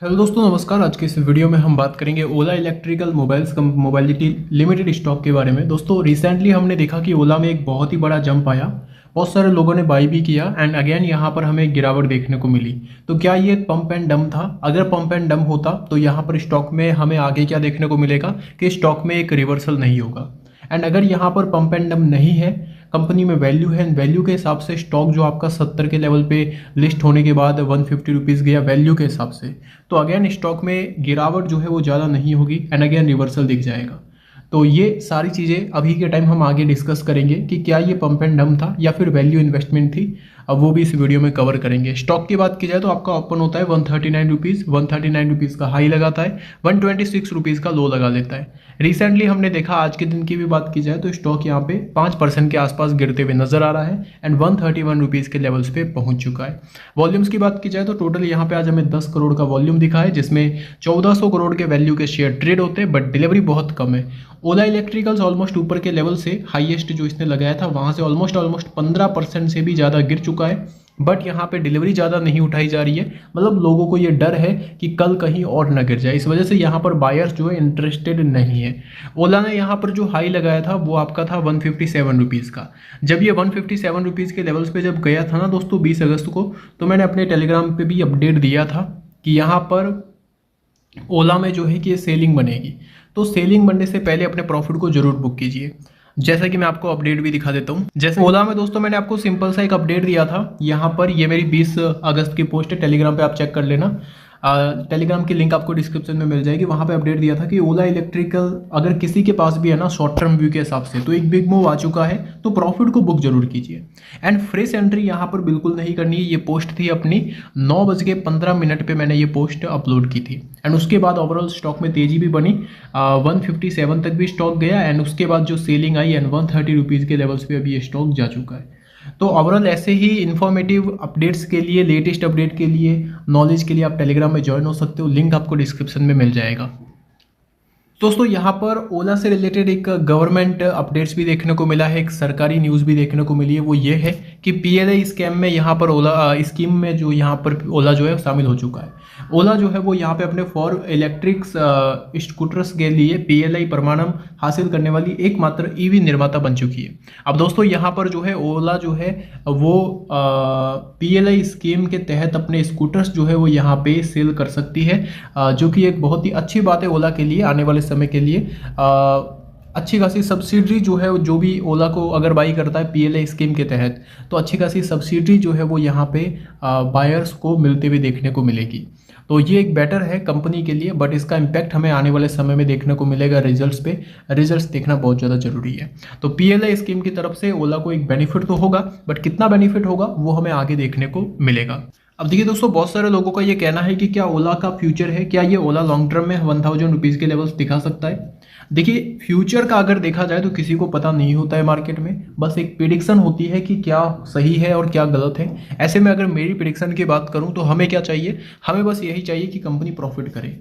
Hello दोस्तों, नमस्कार। आज के इस वीडियो में हम बात करेंगे ओला इलेक्ट्रिकल मोबाइलिटी लिमिटेड स्टॉक के बारे में। दोस्तों, रिसेंटली हमने देखा कि ओला में एक बहुत ही बड़ा जंप आया, बहुत सारे लोगों ने बाई भी किया एंड अगेन यहाँ पर हमें एक गिरावट देखने को मिली। तो क्या ये पंप एंड डंप था? अगर पंप एंड डंप होता तो यहाँ पर स्टॉक में हमें आगे क्या देखने को मिलेगा कि स्टॉक में एक रिवर्सल नहीं होगा। एंड अगर यहाँ पर पंप एंड डंप नहीं है, कंपनी में वैल्यू है, वैल्यू के हिसाब से स्टॉक जो आपका 70 के लेवल पे लिस्ट होने के बाद 150 रुपीज़ गया वैल्यू के हिसाब से, तो अगेन स्टॉक में गिरावट जो है वो ज़्यादा नहीं होगी एंड अगेन रिवर्सल दिख जाएगा। तो ये सारी चीज़ें अभी के टाइम हम आगे डिस्कस करेंगे कि क्या ये पंप एंड डंप था या फिर वैल्यू इन्वेस्टमेंट थी। अब वो भी इस वीडियो में कवर करेंगे। स्टॉक की बात की जाए तो आपका ओपन होता है 139 रुपीज़, 139 रुपीज़ का हाई लगाता है, 126 रुपीज़ का लो लगा लेता है। रिसेंटली हमने देखा, आज के दिन की भी बात की जाए तो स्टॉक यहाँ पे 5% के आसपास गिरते हुए नजर आ रहा है एंड 131 रुपीज़ के लेवल्स पे पहुंच चुका है। वॉल्यूम्स की बात की जाए तो टोटल यहाँ पे आज हमें 10 करोड़ का वॉल्यूम दिखा है, जिसमें 1400 करोड़ के वैल्यू के शेयर ट्रेड होते हैं, बट डिलीवरी बहुत कम है। ओला इलेक्ट्रिकल्स ऑलमोस्ट ऊपर के लेवल से, हाईएस्ट जो इसने लगाया था वहां से ऑलमोस्ट 15% से भी ज़्यादा गिर चुका है, बट यहाँ पे डिलीवरी ज़्यादा नहीं उठाई जा रही है। मतलब लोगों को ये डर है कि कल कहीं और ना गिर जाए, इस वजह से यहाँ पर बायर्स जो है इंटरेस्टेड नहीं है। ओला ने यहाँ पर जो हाई लगाया था वो आपका था 157 रुपीज़ का। जब ये 157 रुपीज़ के लेवल्स पे जब गया था ना दोस्तों 20 अगस्त को, तो मैंने अपने टेलीग्राम पे भी अपडेट दिया था कि यहाँ पर ओला में जो है कि ये सेलिंग बनेगी। तो सेलिंग बनने से पहले अपने प्रॉफिट को जरूर बुक कीजिए। जैसा कि मैं आपको अपडेट भी दिखा देता हूँ। जैसे ओला में दोस्तों मैंने आपको सिंपल सा एक अपडेट दिया था। यहाँ पर ये मेरी 20 अगस्त की पोस्ट है, टेलीग्राम पे आप चेक कर लेना। टेलीग्राम की लिंक आपको डिस्क्रिप्शन में मिल जाएगी। वहाँ पे अपडेट दिया था कि ओला इलेक्ट्रिकल अगर किसी के पास भी है ना शॉर्ट टर्म व्यू के हिसाब से, तो एक बिग मूव आ चुका है, तो प्रॉफिट को बुक जरूर कीजिए। एंड फ्रेश एंट्री यहाँ पर बिल्कुल नहीं करनी है। ये पोस्ट थी अपनी 9:15 पे मैंने ये पोस्ट अपलोड की थी एंड उसके बाद ओवरऑल स्टॉक में तेजी भी बनी। 157 तक भी स्टॉक गया एंड उसके बाद जो सेलिंग आई एंड 130 रुपीज़ के लेवल्स पे अभी ये स्टॉक जा चुका है। तो ओवरऑल ऐसे ही इन्फॉर्मेटिव अपडेट्स के लिए, लेटेस्ट अपडेट के लिए, नॉलेज के लिए आप टेलीग्राम में ज्वाइन हो सकते हो। लिंक आपको डिस्क्रिप्शन में मिल जाएगा। दोस्तों, यहाँ पर ओला से रिलेटेड एक गवर्नमेंट अपडेट्स भी देखने को मिला है, एक सरकारी न्यूज़ भी देखने को मिली है। वो ये है कि पीएलआई स्कैम में यहाँ पर ओला स्कीम में जो यहाँ पर ओला जो है शामिल हो चुका है। ओला जो है वो यहाँ पे अपने फॉर इलेक्ट्रिक्स स्कूटर्स के लिए पीएलआई प्रमाणन हासिल करने वाली एकमात्र ईवी निर्माता बन चुकी है। अब दोस्तों यहाँ पर जो है ओला जो है वो पीएलआई स्कीम के तहत अपने स्कूटर्स जो है वो यहाँ पे सेल कर सकती है, जो कि एक बहुत ही अच्छी बात है ओला के लिए। आने वाले समय के लिए अच्छी खासी सब्सिडी जो है, जो भी ओला को अगर बाई करता है पीएलआई स्कीम के तहत, तो अच्छी खासी सब्सिडी जो है वो यहाँ पे बायर्स को मिलते हुए देखने को मिलेगी। तो ये एक बेटर है कंपनी के लिए, बट इसका इम्पैक्ट हमें आने वाले समय में देखने को मिलेगा रिजल्ट्स पे। रिजल्ट्स देखना बहुत ज़्यादा जरूरी है। तो पीएलआई स्कीम की तरफ से ओला को एक बेनिफिट तो होगा, बट कितना बेनिफिट होगा वो हमें आगे देखने को मिलेगा। अब देखिए दोस्तों, बहुत सारे लोगों का ये कहना है कि क्या ओला का फ्यूचर है, क्या ये ओला लॉन्ग टर्म में 1000 रुपीज़ के लेवल्स दिखा सकता है। देखिए, फ्यूचर का अगर देखा जाए तो किसी को पता नहीं होता है मार्केट में, बस एक प्रिडिक्शन होती है कि क्या सही है और क्या गलत है। ऐसे में अगर मेरी प्रिडिक्शन की बात करूं तो हमें क्या चाहिए, हमें बस यही चाहिए कि कंपनी प्रॉफिट करे।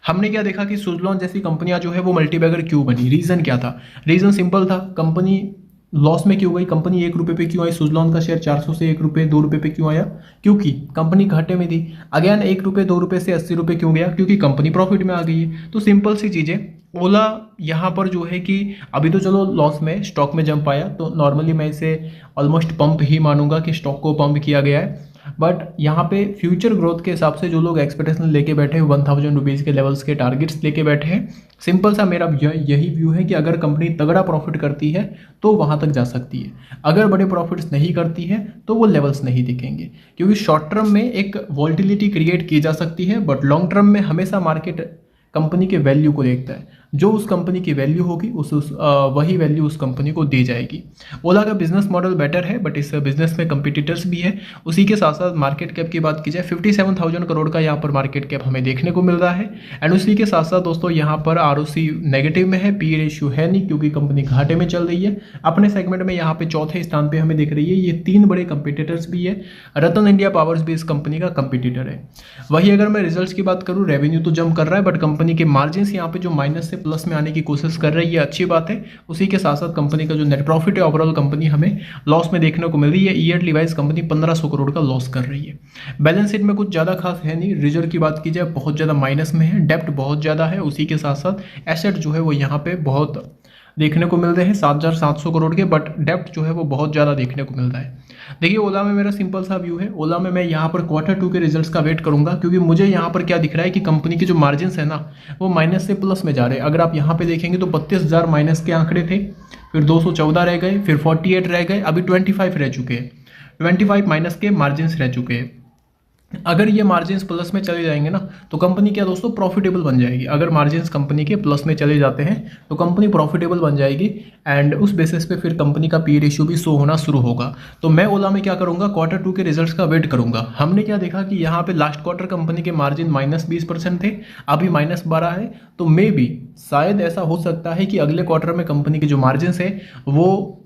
हमने क्या देखा कि सुजलॉन जैसी कंपनियां जो है वो मल्टीबैगर क्यों बनी, रीज़न क्या था? रीज़न सिंपल था, कंपनी लॉस में क्यों गई, कंपनी 1 रुपये पे क्यों आई, सुजलॉन का शेयर 400 से 1 रुपये 2 रुपये पे क्यों आया, क्योंकि कंपनी घाटे में थी। अगेन 1 रुपये 2 रुपये से 80 रुपये क्यों गया, क्योंकि कंपनी प्रॉफिट में आ गई है। तो सिंपल सी चीज़ें। ओला यहाँ पर जो है कि अभी तो चलो लॉस में, स्टॉक में जंप आया, तो नॉर्मली मैं इसे ऑलमोस्ट पंप ही मानूंगा कि स्टॉक को पंप किया गया है। बट यहाँ पे फ्यूचर ग्रोथ के हिसाब से जो लोग एक्सपेक्टेशन लेके बैठे हैं, 1000 रुपीज़ के लेवल्स के टारगेट्स लेके बैठे हैं, सिंपल सा मेरा यही व्यू है कि अगर कंपनी तगड़ा प्रॉफिट करती है तो वहाँ तक जा सकती है। अगर बड़े प्रॉफिट्स नहीं करती है तो वो लेवल्स नहीं दिखेंगे, क्योंकि शॉर्ट टर्म में एक वॉल्टिलिटी क्रिएट की जा सकती है, बट लॉन्ग टर्म में हमेशा मार्केट कंपनी के वैल्यू को देखता है। जो उस कंपनी की वैल्यू होगी वही वैल्यू उस कंपनी को दी जाएगी। ओला का बिजनेस मॉडल बेटर है, बट इस बिजनेस में कंपिटिटर्स भी है। उसी के साथ साथ मार्केट कैप की बात की जाए, 57,000 करोड़ का यहाँ पर मार्केट कैप हमें देखने को मिल रहा है। एंड उसी के साथ साथ दोस्तों यहाँ पर आरओसी नेगेटिव में है, पी रेशियो है नहीं, क्योंकि कंपनी घाटे में चल रही है। अपने सेगमेंट में यहाँ पे चौथे स्थान पे हमें दिख रही है। ये 3 बड़े कंपिटिटर्स भी है। रतन इंडिया पावर्स भी इस कंपनी का कंपिटिटर है। वही अगर मैं रिजल्ट्स की बात करूँ, रेवेन्यू तो जंप कर रहा है, बट कंपनी के मार्जिन यहाँ पे जो -से प्लस में आने की कोशिश कर रही है, अच्छी बात है। उसी के साथ साथ कंपनी का जो नेट प्रॉफिट है ओवरऑल कंपनी हमें लॉस में देखने को मिल रही है। ईयरली वाइज कंपनी 1500 करोड़ का लॉस कर रही है। बैलेंस शीट में कुछ ज़्यादा खास है नहीं। रिजर्व की बात की जाए बहुत ज़्यादा माइनस में है, डेप्ट बहुत ज़्यादा है। उसी के साथ साथ एसेट जो है वो यहाँ पे बहुत देखने को मिल रहे हैं 7,700 करोड़ के, बट डेप्ट जो है वो बहुत ज़्यादा देखने को मिल रहा है। देखिए ओला में मेरा सिंपल सा व्यू है। ओला में मैं यहाँ पर Q2 के रिजल्ट्स का वेट करूंगा, क्योंकि मुझे यहाँ पर क्या दिख रहा है कि कंपनी के जो मार्जिन है ना वो माइनस से प्लस में जा रहे हैं। अगर आप यहाँ पे देखेंगे तो 32,000 माइनस के आंकड़े थे, फिर 214 रह गए, फिर 48 रह गए, अभी 25 रह चुके हैं। 25 माइनस के मार्जिन रह चुके हैं। अगर ये मार्जिन्स प्लस में चले जाएंगे ना तो कंपनी क्या दोस्तों प्रॉफिटेबल बन जाएगी। अगर मार्जिन्स कंपनी के प्लस में चले जाते हैं तो कंपनी प्रॉफिटेबल बन जाएगी, एंड उस बेसिस पे फिर कंपनी का पी रेशियो भी शो होना शुरू होगा। तो मैं ओला में क्या करूंगा, Q2 के रिजल्ट्स का वेट करूंगा। हमने क्या देखा कि यहाँ पे लास्ट क्वार्टर कंपनी के मार्जिन -20% थे, अभी -12 है। तो मे बी शायद ऐसा हो सकता है कि अगले क्वार्टर में कंपनी के जो मार्जिन है वो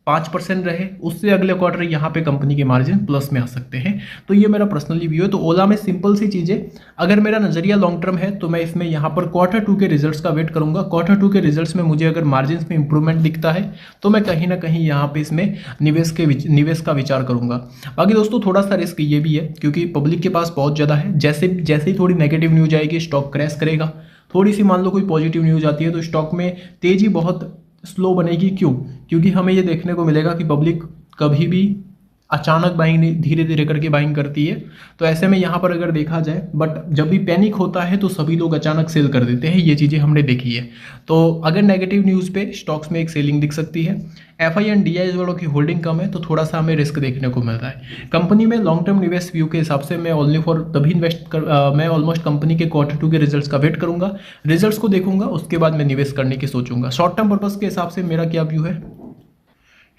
-5% रहे, उससे अगले क्वार्टर यहाँ पे कंपनी के मार्जिन प्लस में आ सकते हैं। तो ये मेरा पर्सनली व्यू है। तो ओला में सिंपल सी चीज़ें, अगर मेरा नज़रिया लॉन्ग टर्म है तो मैं इसमें यहाँ पर Q2 के रिजल्ट्स का वेट करूंगा। Q2 के रिजल्ट्स में मुझे अगर मार्जिन में इंप्रूवमेंट दिखता है तो मैं कहीं ना कहीं यहाँ पे इसमें निवेश का विचार करूंगा। बाकी दोस्तों थोड़ा सा रिस्क ये भी है क्योंकि पब्लिक के पास बहुत ज़्यादा है। जैसे ही थोड़ी नेगेटिव न्यूज आएगी स्टॉक क्रैश करेगा, थोड़ी सी मान लो कोई पॉजिटिव न्यूज आती है तो स्टॉक में तेजी बहुत स्लो बनेगी। क्यों? क्योंकि हमें ये देखने को मिलेगा कि पब्लिक कभी भी अचानक बाइंग नहीं, धीरे धीरे करके बाइंग करती है। तो ऐसे में यहाँ पर अगर देखा जाए, बट जब भी पैनिक होता है तो सभी लोग अचानक सेल कर देते हैं, ये चीज़ें हमने देखी है। तो अगर नेगेटिव न्यूज़ पे स्टॉक्स में एक सेलिंग दिख सकती है। FI एंड DI वालों की होल्डिंग कम है तो थोड़ा सा हमें रिस्क देखने को मिल रहा है। कंपनी में लॉन्ग टर्म निवेश व्यू के हिसाब से मैं ओनली फॉर तभी मैं ऑलमोस्ट कंपनी के Q2 के रिजल्ट्स का वेट करूंगा, रिजल्ट्स को देखूंगा, उसके बाद मैं निवेश करने की सोचूंगा। शॉर्ट टर्म पर्पज के हिसाब से मेरा क्या व्यू है,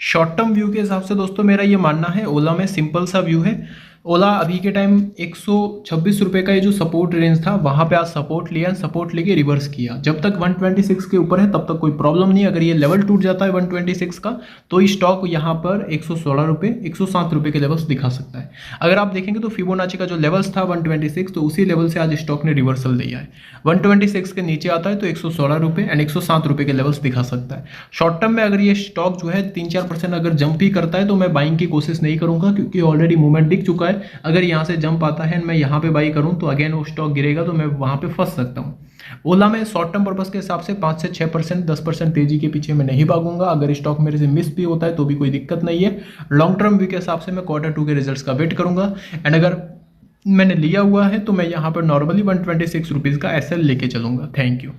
शॉर्ट टर्म व्यू के हिसाब से दोस्तों मेरा ये मानना है ओला में सिंपल सा व्यू है। ओला अभी के टाइम 126 रुपये का ये जो सपोर्ट रेंज था वहाँ पे आज सपोर्ट लिया, सपोर्ट लेके रिवर्स किया। जब तक 126 के ऊपर है तब तक कोई प्रॉब्लम नहीं। अगर ये लेवल टूट जाता है 126 का तो स्टॉक यहाँ पर 116 रुपये 107 रुपये के लेवल्स दिखा सकता है। अगर आप देखेंगे तो फिबोनाची का जो लेवल्स था 126, तो उसी लेवल से आज स्टॉक ने रिवर्सल दिया है। 126 के नीचे आता है तो 116 रुपये एंड 107 रुपये के लेवल्स दिखा सकता है। शॉर्ट टर्म में अगर ये स्टॉक जो है 3-4% अगर जंप ही करता है तो मैं बाइंग की कोशिश नहीं करूंगा, क्योंकि ऑलरेडी मूवमेंट दिख चुका है। अगर यहाँ से जंप आता है मैं यहाँ पे बाई करूँ तो अगेन वो स्टॉक गिरेगा तो मैं वहाँ पे फंस सकता हूँ। ओला में शॉर्ट टर्म पर्पस के हिसाब से 5 से 6% 10% तेजी के पीछे मैं नहीं भागूंगा। अगर स्टॉक मेरे से मिस भी होता है तो भी कोई दिक्कत नहीं है। लॉन्ग टर्म व्यू के हिसाब से मैं Q2 के रिजल्ट्स का वेट करूंगा, एंड अगर मैंने लिया हुआ है तो मैं यहाँ पर नॉर्मली 126 रुपीज़ का SL लेके चलूंगा। Thank you.